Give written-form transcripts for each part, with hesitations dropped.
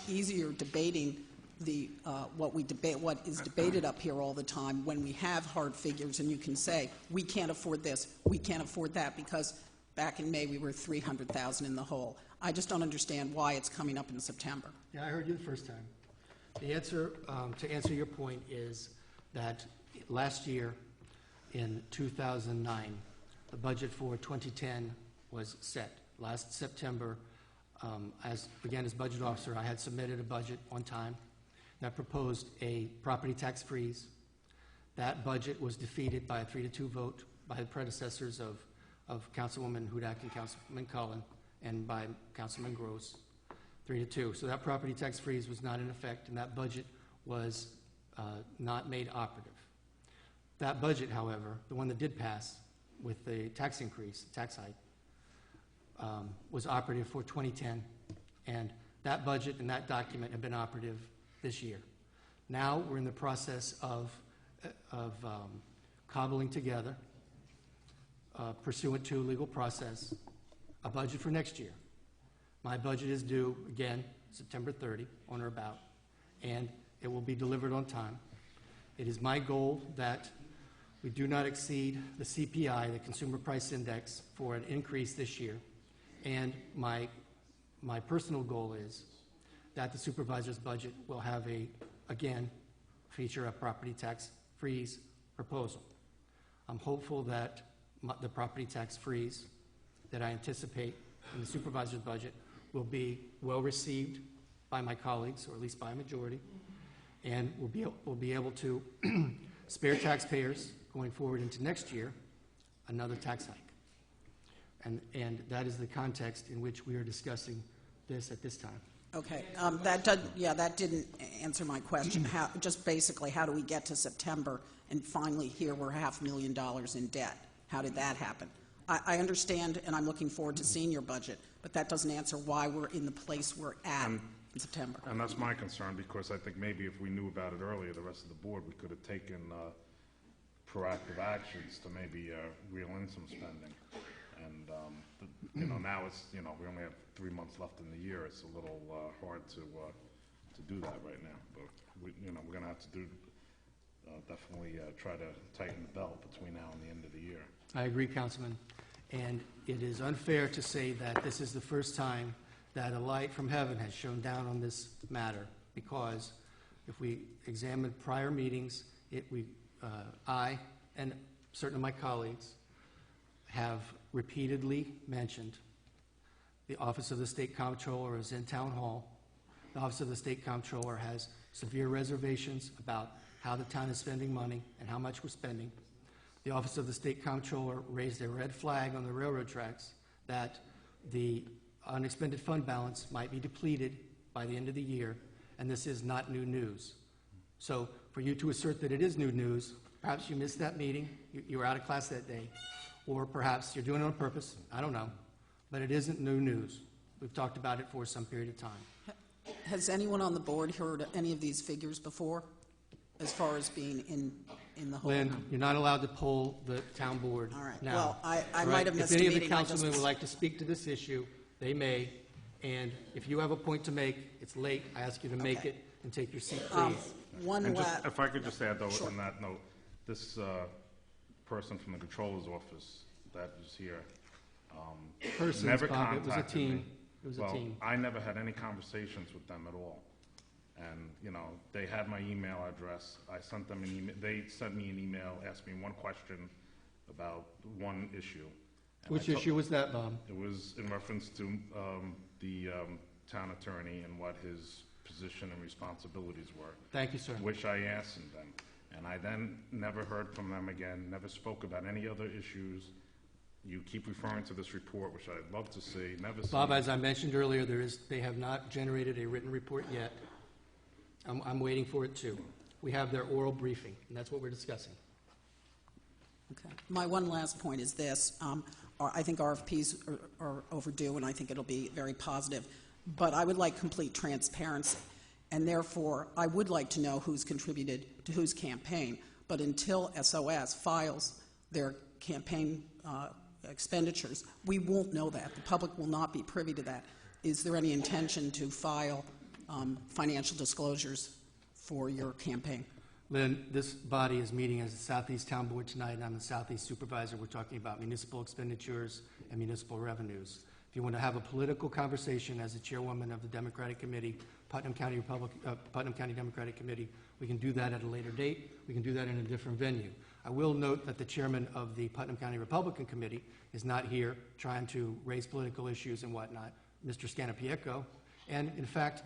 easier debating what is debated up here all the time when we have hard figures and you can say, we can't afford this, we can't afford that, because back in May we were 300,000 in the hole. I just don't understand why it's coming up in September. Yeah, I heard you the first time. The answer, to answer your point, is that last year in 2009, the budget for 2010 was set. Last September, as budget officer, I had submitted a budget on time that proposed a property tax freeze. That budget was defeated by a 3-2 vote by the predecessors of Councilwoman Hudak and Councilman Cullen, and by Councilman Gross, 3-2. So that property tax freeze was not in effect, and that budget was not made operative. That budget, however, the one that did pass with the tax increase, tax hike, was operative for 2010, and that budget and that document have been operative this year. Now we're in the process of cobbling together, pursuant to legal process, a budget for next year. My budget is due, again, September 30, on or about, and it will be delivered on time. It is my goal that we do not exceed the CPI, the Consumer Price Index, for an increase this year. And my personal goal is that the supervisor's budget will have feature a property tax freeze proposal. I'm hopeful that the property tax freeze that I anticipate in the supervisor's budget will be well received by my colleagues, or at least by a majority, and we'll be able to spare taxpayers going forward into next year another tax hike. And that is the context in which we are discussing this at this time. Okay, that didn't answer my question. Just basically, how do we get to September and finally here we're $500,000 in debt? How did that happen? I understand, and I'm looking forward to seeing your budget, but that doesn't answer why we're in the place we're at in September. And that's my concern, because I think maybe if we knew about it earlier, the rest of the board, we could have taken proactive actions to maybe reel in some spending. And now it's we only have 3 months left in the year. It's a little hard to do that right now. But we're going to have to do definitely try to tighten the belt between now and the end of the year. I agree, Councilman. And it is unfair to say that this is the first time that a light from heaven has shone down on this matter, because if we examine prior meetings, I and certain of my colleagues have repeatedly mentioned the Office of the State Comptroller is in Town Hall. The Office of the State Comptroller has severe reservations about how the town is spending money and how much we're spending. The Office of the State Comptroller raised a red flag on the railroad tracks that the unexpended fund balance might be depleted by the end of the year, and this is not new news. So for you to assert that it is new news, perhaps you missed that meeting, you were out of class that day, or perhaps you're doing it on purpose, I don't know, but it isn't new news. We've talked about it for some period of time. Has anyone on the board heard any of these figures before, as far as being in the hole? Lynn, you're not allowed to poll the town board. All right. Now. Well, I might have missed a meeting. If any meeting. of the councilmen would like to speak to this issue, they may. And if you have a point to make, it's late. I ask you to make it and take your seat, please. If I could just add, though, Sure. on that note, this person from the controller's office that is here never Bob, it was a contacted team. me. It was Well, a team. I never had any conversations with them at all. And, they had my email address. I sent them an email. They sent me an email, asked me one question about one issue. And Which issue was that, Bob? It was in reference to the town attorney and what his position and responsibilities were. Thank you, sir. Which I asked them. And I then never heard from them again, never spoke about any other issues. You keep referring to this report, which I'd love to see, never see. Bob, as I mentioned earlier, they have not generated a written report yet. I'm waiting for it too. We have their oral briefing, and that's what we're discussing. Okay. My one last point is this. I think RFPs are overdue, and I think it'll be very positive. But I would like complete transparency, and therefore I would like to know who's contributed to whose campaign. But until SOS files their campaign expenditures, we won't know that. The public will not be privy to that. Is there any intention to file financial disclosures for your campaign. Lynn, this body is meeting as the Southeast Town Board tonight, and I'm the Southeast Supervisor. We're talking about municipal expenditures and municipal revenues. If you want to have a political conversation as the chairwoman of the Democratic Committee, Putnam County Democratic Committee, we can do that at a later date. We can do that in a different venue. I will note that the chairman of the Putnam County Republican Committee is not here trying to raise political issues and whatnot, Mr. Scannapieco. And in fact,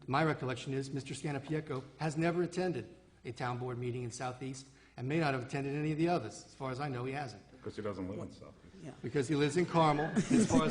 my recollection is Mr. Scannapieco has never attended a town board meeting in Southeast and may not have attended any of the others. As far as I know, he hasn't. Because he doesn't live in Southeast. Yeah. Because he lives in Carmel, as far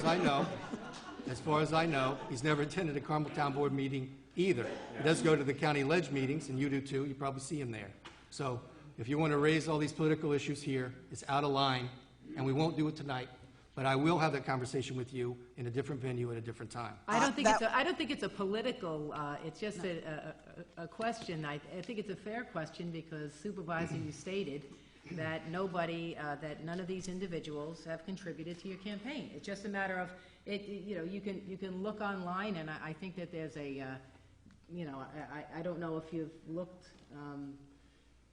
as I know, he's never attended a Carmel Town Board meeting either. He does go to the county ledge meetings, and you do too. You probably see him there. So if you want to raise all these political issues here, it's out of line, and we won't do it tonight. But I will have that conversation with you in a different venue at a different time. I don't think it's a political, it's just a question. I think it's a fair question because Supervisor, you stated that none of these individuals have contributed to your campaign. It's just a matter of, you can look online, and I think that there's I don't know if you've looked,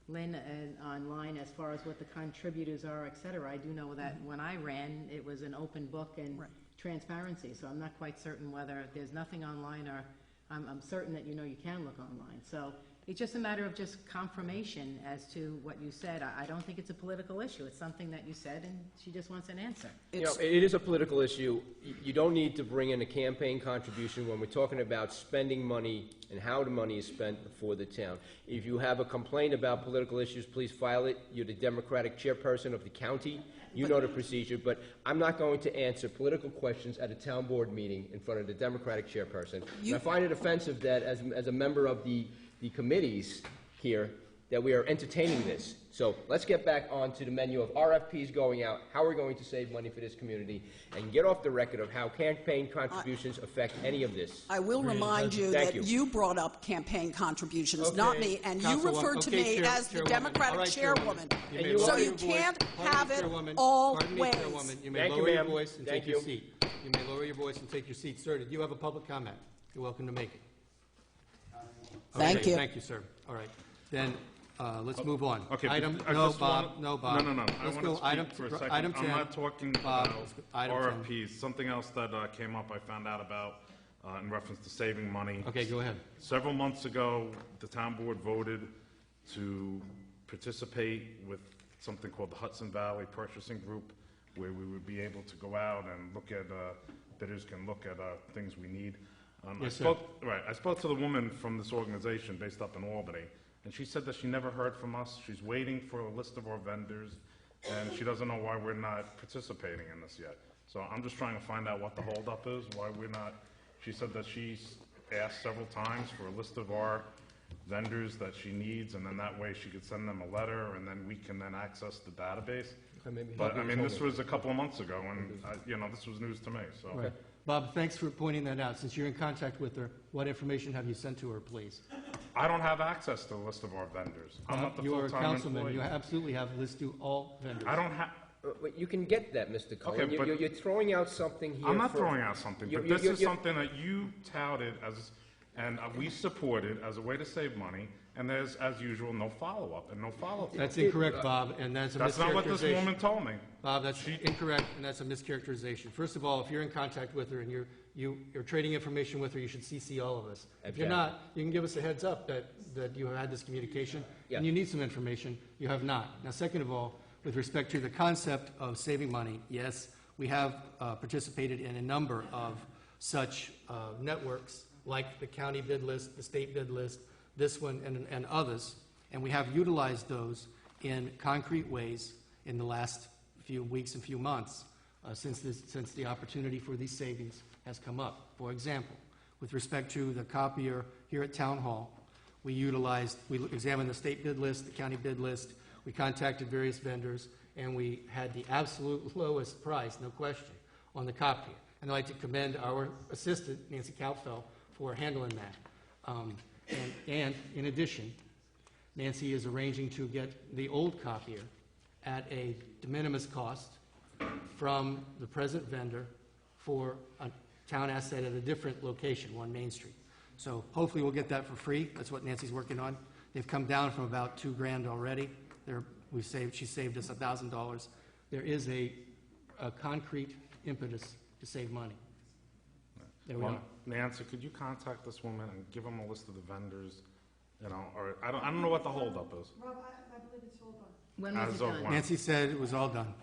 Lynn, online as far as what the contributors are, et cetera. I do know that when I ran, it was an open book and transparency, so I'm not quite certain whether there's nothing online or I'm certain that you can look online. So it's just a matter of just confirmation as to what you said. I don't think it's a political issue. It's something that you said, and she just wants an answer. It is a political issue. You don't need to bring in a campaign contribution when we're talking about spending money and how the money is spent for the town. If you have a complaint about political issues, please file it. You're the Democratic chairperson of the county. You know the procedure, but I'm not going to answer political questions at a town board meeting in front of the Democratic chairperson. And I find it offensive that as a member of the committees here, that we are entertaining this. So let's get back onto the menu of RFPs going out, how we're going to save money for this community, and get off the record of how campaign contributions affect any of this. I will remind you Thank that you brought up campaign contributions, Okay. not me, and you Councilwoman- referred to okay, me as the Chairwoman. Democratic All right, chairwoman. You may you So lower you your voice. can't Pardon me, have it Chairwoman. all Pardon me, ways. Chairwoman. You may Thank you, lower your ma'am. voice and Thank take your you. seat. You may lower your voice and take your seat. Sir, did you have a public comment? You're welcome to make it. Thank Okay, you. Thank you, sir. All right. Then, let's move on. Okay, Item, I no, just Bob, wanna- no, Bob. No. I Let's want go to item, speak for a second. item 10. I'm not talking Bob, about let's go- item 10. RFPs. Something else that came up, I found out about in reference to saving money. Okay, go ahead. Several months ago, the town board voted to participate with something called the Hudson Valley Purchasing Group, where we would be able to go out and look at, bidders can look at things we need. Yes, sir. I spoke to the woman from this organization based up in Albany, and she said that she never heard from us. She's waiting for a list of our vendors, and she doesn't know why we're not participating in this yet. So I'm just trying to find out what the holdup is, why we're not. She said that she's asked several times for a list of our vendors that she needs, and then that way she could send them a letter, and then we can then access the database. But, I mean, this was a couple of months ago, and, this was news to me, so. Right. Bob, thanks for pointing that out. Since you're in contact with her, what information have you sent to her, please? I don't have access to the list of our vendors. I'm not the You are a full-time councilman. employee. You absolutely have a list to all vendors. I don't have, But you can get that, Mr. Cullen. Okay, but- You're throwing out something here. I'm not for- throwing out something, You- but you- this you- is you- something that you touted as, and we supported as a way to save money, and there's, as usual, no follow-up and no follow-through. That's incorrect, Bob, and that's a mischaracterization. That's not what this woman told me. Bob, that's incorrect, and that's a mischaracterization. First of all, if you're in contact with her and you're trading information with her, you should CC all of us. If you're not, you can give us a heads up that you have had this communication, Yeah. and you need some information. You have not. Now, second of all, with respect to the concept of saving money, yes, we have participated in a number of such networks, like the county bid list, the state bid list, this one, and others, and we have utilized those in concrete ways in the last few weeks and few months since the opportunity for these savings has come up. For example, with respect to the copier here at Town Hall, we examined the state bid list, the county bid list, we contacted various vendors, and we had the absolute lowest price, no question, on the copier. And I'd like to commend our assistant, Nancy Kaufel, for handling that. And in addition, Nancy is arranging to get the old copier at a de minimis cost from the present vendor for a town asset at a different location, 1 Main Street. So hopefully we'll get that for free. That's what Nancy's working on. They've come down from about $2,000 already. She saved us $1,000. There is a concrete impetus to save money. There we Well, are. Nancy, could you contact this woman and give them a list of the vendors, or, I don't know what the holdup is. Rob, I believe it's all done. When was As it of done? when? Nancy said it was all done.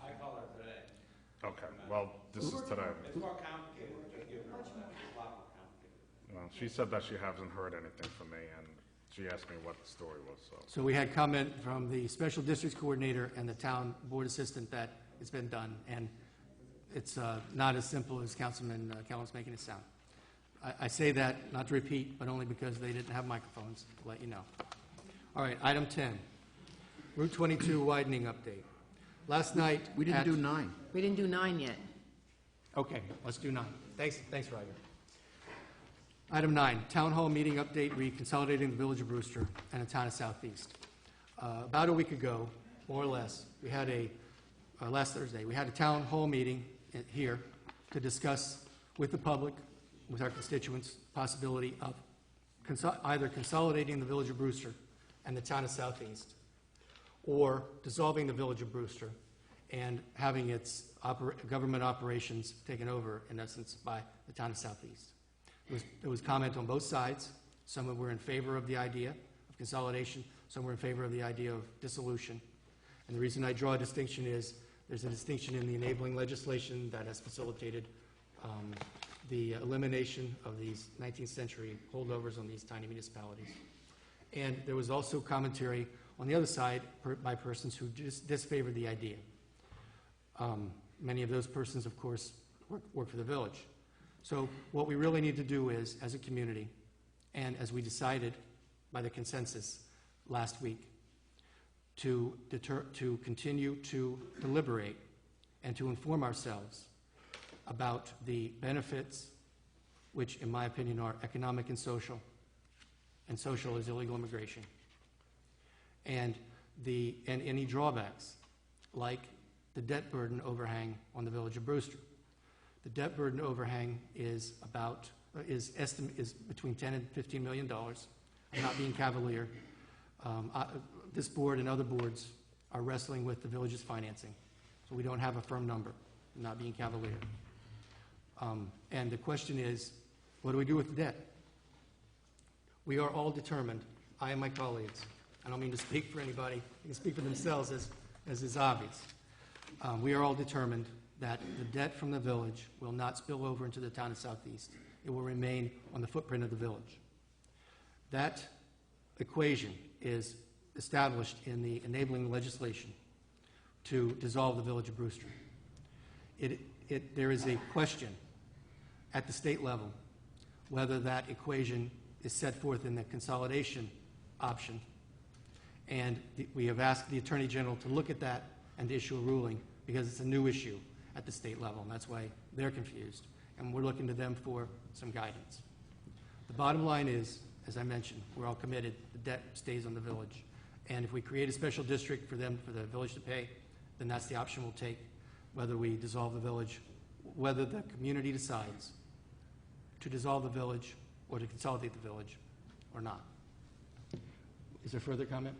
Okay, well, this is today. It's more complicated, just give her, it's a lot more complicated. Well, she said that she hasn't heard anything from me, and she asked me what the story was, so. So we had comment from the Special Districts Coordinator and the Town Board Assistant that it's been done, and it's not as simple as Councilman Kellum's making it sound. I say that, not to repeat, but only because they didn't have microphones, to let you know. All right, item 10, Route 22 widening update. Last night... We didn't do 9. We didn't do 9 yet. Okay, let's do 9. Thanks, Roger. Item 9, Town Hall meeting update, reconsolidating the Village of Brewster and the Town of Southeast. About a week ago, more or less, we had last Thursday, we had a Town Hall meeting here to discuss with the public, with our constituents, possibility of either consolidating the Village of Brewster and the Town of Southeast, or dissolving the Village of Brewster and having its government operations taken over, in essence, by the Town of Southeast. There was comment on both sides. Some were in favor of the idea of consolidation. Some were in favor of the idea of dissolution. And the reason I draw a distinction is there's a distinction in the enabling legislation that has facilitated the elimination of these 19th century holdovers on these tiny municipalities. And there was also commentary on the other side by persons who disfavored the idea. Many of those persons, of course, work for the village. So what we really need to do is, as a community, and as we decided by the consensus last week, to continue to deliberate and to inform ourselves about the benefits, which in my opinion are economic and social is illegal immigration, and any drawbacks, like the debt burden overhang on the Village of Brewster. The debt burden overhang is between $10 and $15 million. I'm not being cavalier. This board and other boards are wrestling with the village's financing, so we don't have a firm number. I'm not being cavalier. And the question is, what do we do with the debt? We are all determined, I and my colleagues, I don't mean to speak for anybody, they can speak for themselves as is obvious. We are all determined that the debt from the village will not spill over into the Town of Southeast. It will remain on the footprint of the village. That equation is established in the enabling legislation to dissolve the Village of Brewster. There is a question at the state level whether that equation is set forth in the consolidation option, and we have asked the Attorney General to look at that and issue a ruling because it's a new issue at the state level, and that's why they're confused, and we're looking to them for some guidance. The bottom line is, as I mentioned, we're all committed, the debt stays on the village, and if we create a special district for the village to pay, then that's the option we'll take, whether we dissolve the village, whether the community decides to dissolve the village or to consolidate the village or not. Is there further comment?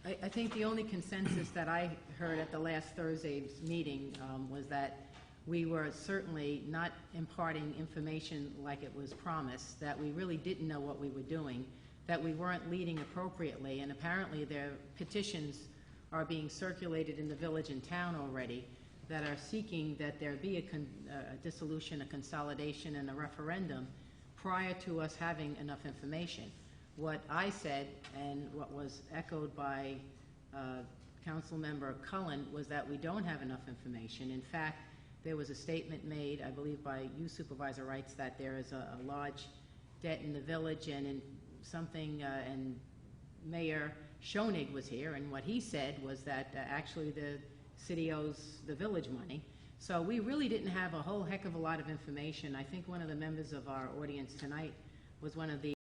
I think the only consensus that I heard at the last Thursday's meeting was that we were certainly not imparting information like it was promised, that we really didn't know what we were doing, that we weren't leading appropriately, and apparently their petitions are being circulated in the village and town already that are seeking that there be a dissolution, a consolidation, and a referendum prior to us having enough information. What I said, and what was echoed by Councilmember Cullen, was that we don't have enough information. In fact, there was a statement made, I believe by you, Supervisor Wrights, that there is a large debt in the village, and and Mayor Schoenig was here, and what he said was that actually the city owes the village money. So we really didn't have a whole heck of a lot of information. I think one of the members of our audience tonight was one of the